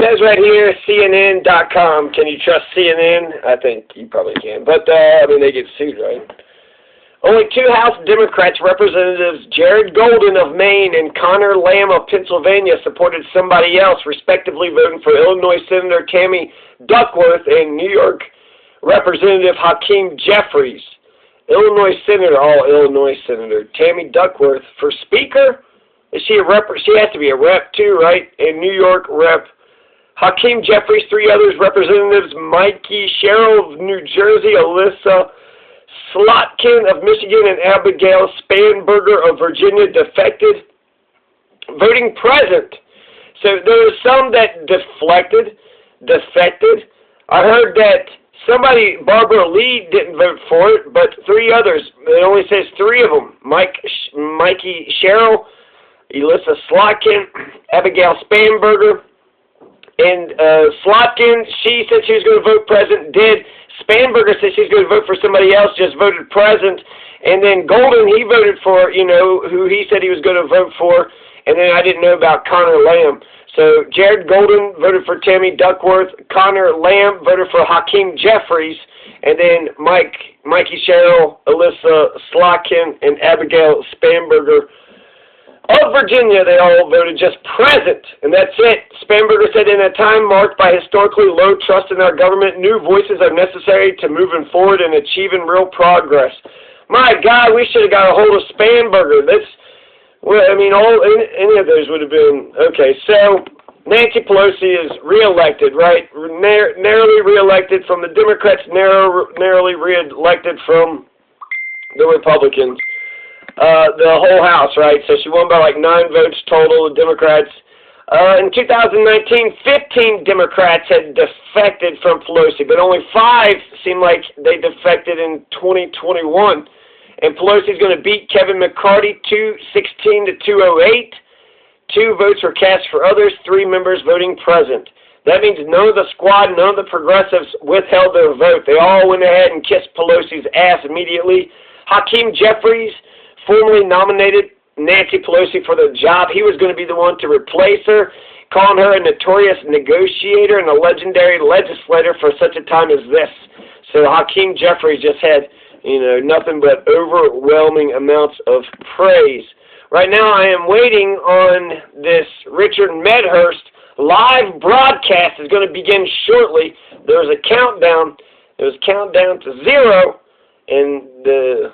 says right here, CNN.com. Can you trust CNN? I think you probably can. But, I mean, they get sued, right? Only two House Democrats representatives, Jared Golden of Maine and Connor Lamb of Pennsylvania, supported somebody else, respectively voting for Illinois Senator Tammy Duckworth and New York Representative Hakeem Jeffries. Illinois Senator, Illinois Senator. Tammy Duckworth for Speaker? Is she a rep? She has to be a rep too, right? And New York Rep. Hakeem Jeffries, three others, Representatives Mikey Sherrill of New Jersey, Alyssa Slotkin of Michigan, and Abigail Spanberger of Virginia defected, voting present. So there were some that defected. I heard that somebody, Barbara Lee, didn't vote for it, but three others. It only says three of them. Mikey Sherrill, Alyssa Slotkin, Abigail Spanberger, and Slotkin, she said she was going to vote present, did. Spanberger said she's going to vote for somebody else, just voted present. And then Golden, he voted for, who he said he was going to vote for. And then I didn't know about Connor Lamb. So Jared Golden voted for Tammy Duckworth. Connor Lamb voted for Hakeem Jeffries. And then Mikey Sherrill, Alyssa Slotkin, and Abigail Spanberger of Virginia, they all voted just present, and that's it. Spanberger said, in a time marked by historically low trust in our government, new voices are necessary to moving forward and achieving real progress. My God, we should have got a hold of Spanberger. Any of those would have been, okay. So, Nancy Pelosi is reelected, right? Narrowly reelected from the Democrats, narrowly reelected from the Republicans. The whole House, right? So she won by like 9 votes total, the Democrats. In 2019, 15 Democrats had defected from Pelosi, but only 5 seemed like they defected in 2021. And Pelosi's going to beat Kevin McCarthy 216 to 208. 2 votes were cast for others, 3 members voting present. That means none of the squad, none of the progressives withheld their vote. They all went ahead and kissed Pelosi's ass immediately. Hakeem Jeffries formally nominated Nancy Pelosi for the job. He was going to be the one to replace her, calling her a notorious negotiator and a legendary legislator for such a time as this. So Hakeem Jeffries just had, nothing but overwhelming amounts of praise. Right now I am waiting on this Richard Medhurst live broadcast is going to begin shortly. There's a countdown. It was countdown to 0, and the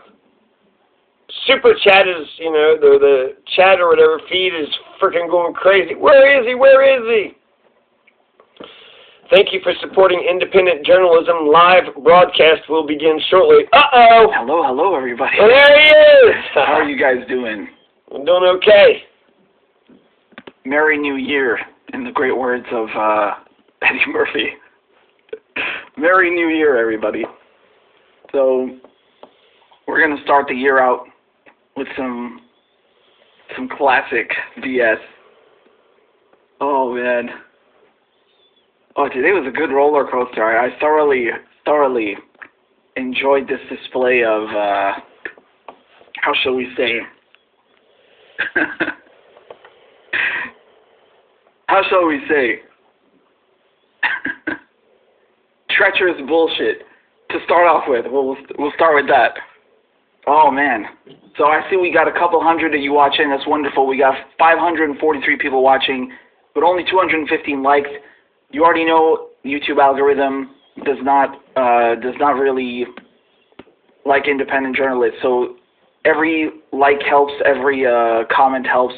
super chat is, the chat or whatever feed is freaking going crazy. Where is he? Where is he? Thank you for supporting independent journalism. Live broadcast will begin shortly. Uh-oh! Hello, everybody. Well, there he is! How are you guys doing? I'm doing okay. Merry New Year, in the great words of Eddie Murphy. Merry New Year, everybody. So, we're going to start the year out with some classic BS. Oh, man. Oh, today was a good roller coaster. I thoroughly enjoyed this display of, how shall we say, treacherous bullshit to start off with. We'll start with that. Oh, man. So I see we got a couple hundred of you watching. That's wonderful. We got 543 people watching, but only 215 likes. You already know YouTube algorithm does not really like independent journalists. So every like helps, every comment helps.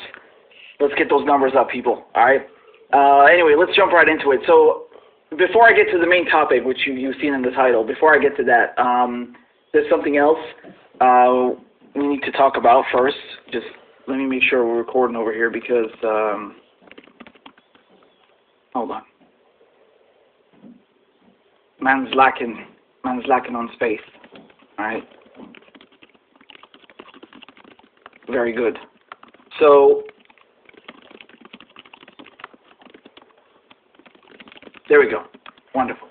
Let's get those numbers up, people. All right. Anyway, let's jump right into it. So before I get to the main topic, which you've seen in the title, before I get to that, there's something else we need to talk about first. Just let me make sure we're recording over here because hold on. Man's lacking on space. All right. Very good. So there we go. Wonderful.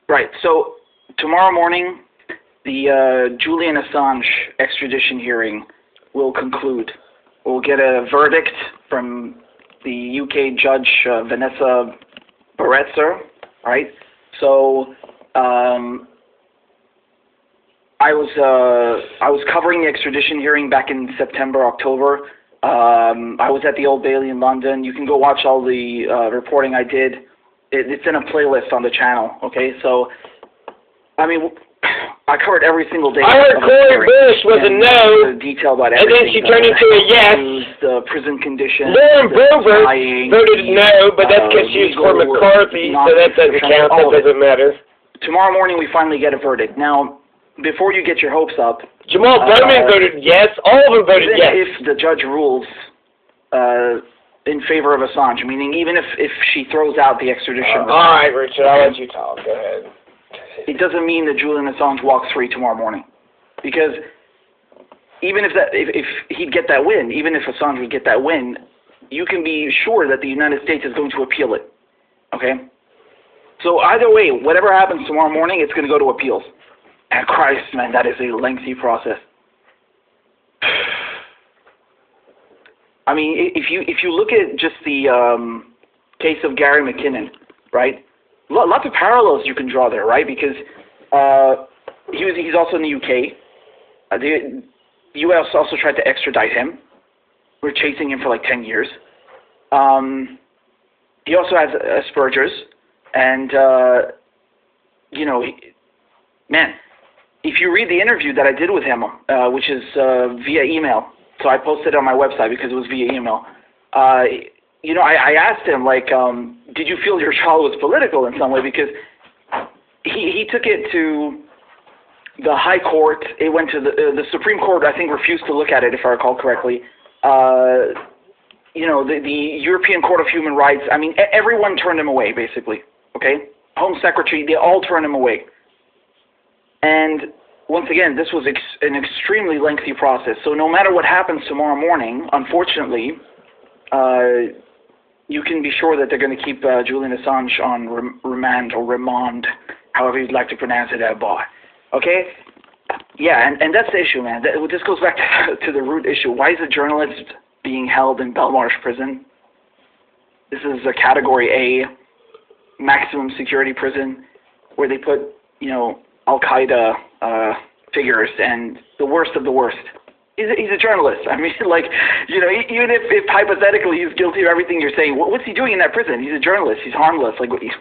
Right. So tomorrow morning, the Julian Assange extradition hearing will conclude. We'll get a verdict from the UK judge Vanessa Barretzer, right? So I was covering the extradition hearing back in September, October. I was at the Old Bailey in London. You can go watch all the reporting I did. It's in a playlist on the channel. Okay, so I mean, I covered every single day. I heard Cori Bush was a no, detail about and then she turned into a yes. The prison conditions. Lauren Boebert voted no, but that's because she was for McCarthy, so that doesn't count. That doesn't matter. Tomorrow morning we finally get a verdict. Now, before you get your hopes up, Jamal Bowman voted yes. All of them voted yes. If the judge rules in favor of Assange, meaning even if she throws out the extradition. All right, Richard, I'll let you talk. Go ahead. It doesn't mean that Julian Assange walks free tomorrow morning, because even if he'd get that win, even if Assange would get that win, you can be sure that the United States is going to appeal it. Okay. So either way, whatever happens tomorrow morning, it's going to go to appeals. And Christ, man, that is a lengthy process. I mean, if you look at just the case of Gary McKinnon, right? Lots of parallels you can draw there, right? Because he's also in the UK. The U.S. also tried to extradite him. We're chasing him for like 10 years. He also has Asperger's, and man, if you read the interview that I did with him, which is via email, so I posted it on my website because it was via email. I asked him, like, did you feel your trial was political in some way? Because he took it to the High Court. It went to the Supreme Court, I think, refused to look at it, if I recall correctly. The European Court of Human Rights, I mean, everyone turned him away, basically, okay? Home Secretary, they all turned him away. And once again, this was an extremely lengthy process. So no matter what happens tomorrow morning, unfortunately, you can be sure that they're going to keep Julian Assange on remand or remand, however you'd like to pronounce it, boy. Okay? Yeah, and that's the issue, man. This goes back to the root issue. Why is a journalist being held in Belmarsh prison? This is a Category A, maximum security prison, where they put, Al-Qaeda figures and the worst of the worst. He's a journalist. I mean, like, even if hypothetically he's guilty of everything you're saying, what's he doing in that prison? He's a journalist. He's harmless. Like, if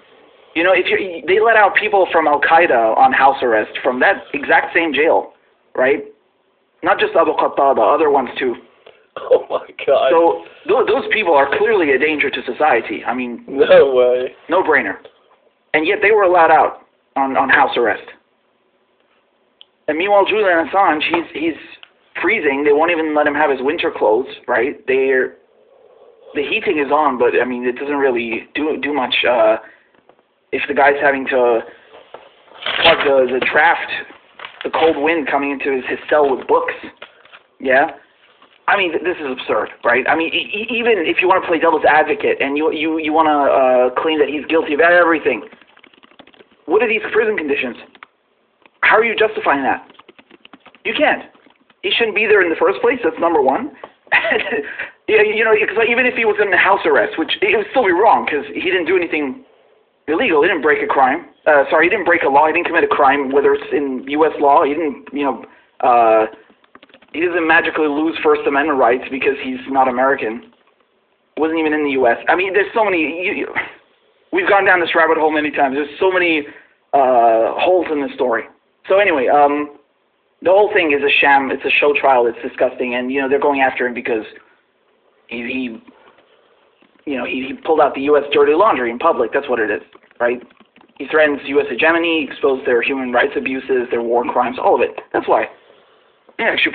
they let out people from Al-Qaeda on house arrest from that exact same jail, right? Not just Abu Qatada, other ones too. Oh my God. So those people are clearly a danger to society. I mean, no way. No brainer. And yet they were allowed out on house arrest. And meanwhile, Julian Assange, he's freezing. They won't even let him have his winter clothes, right? The heating is on, but I mean, it doesn't really do much. If the guy's having to plug the draft, the cold wind coming into his cell with books, yeah. I mean, this is absurd, right? I mean, even if you want to play devil's advocate and you want to claim that he's guilty of everything, what are these prison conditions? How are you justifying that? You can't. He shouldn't be there in the first place. That's number one. Because even if he was in house arrest, which it would still be wrong because he didn't do anything illegal. He didn't break a crime. He didn't break a law. He didn't commit a crime, whether it's in U.S. law. He didn't, he doesn't magically lose First Amendment rights because he's not American. Wasn't even in the U.S. I mean, there's so many. We've gone down this rabbit hole many times. There's so many holes in the story. So anyway, the whole thing is a sham. It's a show trial. It's disgusting, and they're going after him because he pulled out the U.S. dirty laundry in public. That's what it is, right? He threatens U.S. hegemony, exposed their human rights abuses, their war crimes, all of it. That's why. You actually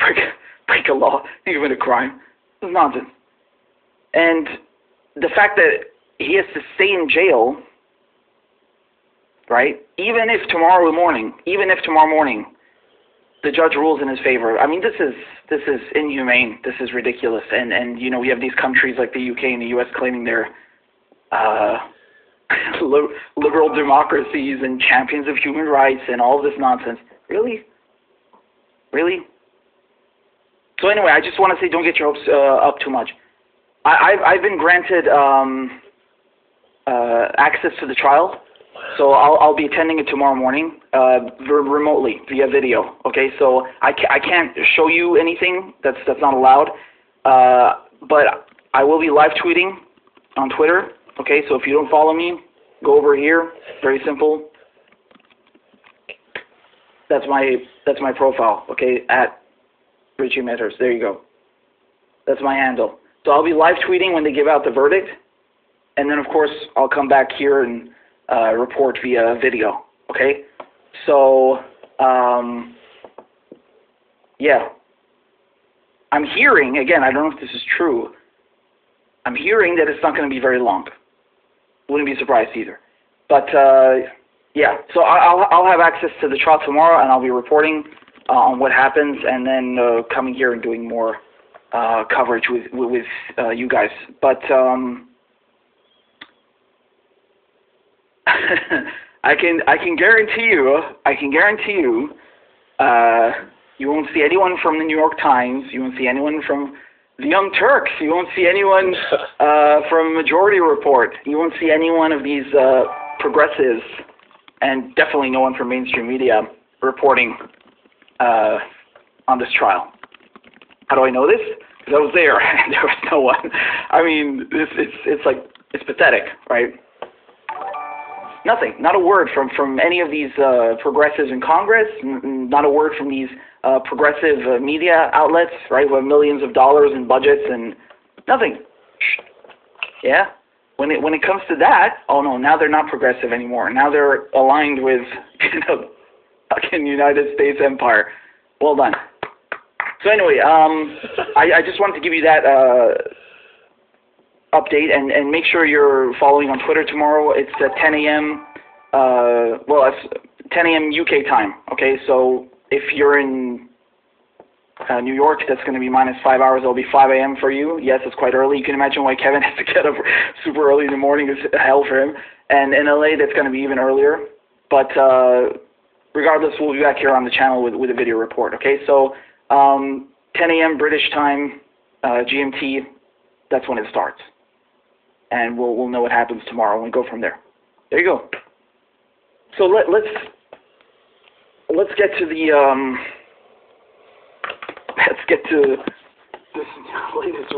break a law, you commit a crime. It's nonsense. And the fact that he has to stay in jail, right? Even if tomorrow morning the judge rules in his favor. I mean, this is inhumane. This is ridiculous. And we have these countries like the UK and the US claiming they're liberal democracies and champions of human rights and all of this nonsense. Really? So anyway, I just want to say, don't get your hopes up too much. I've been granted access to the trial, so I'll be attending it tomorrow morning, remotely via video. Okay, so I can't show you anything. That's not allowed. But I will be live tweeting on Twitter. Okay, so if you don't follow me, go over here. Very simple. That's my profile. Okay, at Richie Medhurst. There you go. That's my handle. So I'll be live tweeting when they give out the verdict, and then of course I'll come back here and report via video. Okay, so yeah, I'm hearing again. I don't know if this is true. I'm hearing that it's not going to be very long. Wouldn't be surprised either. But yeah, so I'll have access to the trial tomorrow, and I'll be reporting on what happens, and then coming here and doing more coverage with you guys. But I can guarantee you you won't see anyone from the New York Times. You won't see anyone from the Young Turks. You won't see anyone from Majority Report. You won't see any one of these progressives, and definitely no one from mainstream media reporting on this trial. How do I know this? Because I was there, and there was no one. I mean, it's pathetic, right? Nothing, not a word from any of these progressives in Congress, not a word from these progressive media outlets, right, with millions of dollars in budgets, and nothing. Yeah? When it comes to that, oh no, now they're not progressive anymore. Now they're aligned with, fucking United States empire. Well done. So anyway, I just wanted to give you that update, and make sure you're following on Twitter tomorrow. It's at 10 a.m. Well, it's 10 a.m. UK time. Okay, so if you're in New York, that's going to be -5 hours. It'll be 5 a.m. for you. Yes, it's quite early. You can imagine why Kevin has to get up super early in the morning. It's hell for him. And in LA, that's going to be even earlier. But regardless, we'll be back here on the channel with a video report. Okay, so 10 a.m. British time, GMT. That's when it starts. And we'll know what happens tomorrow, and we go from there. There you go. So let's get to the let's get to this latest.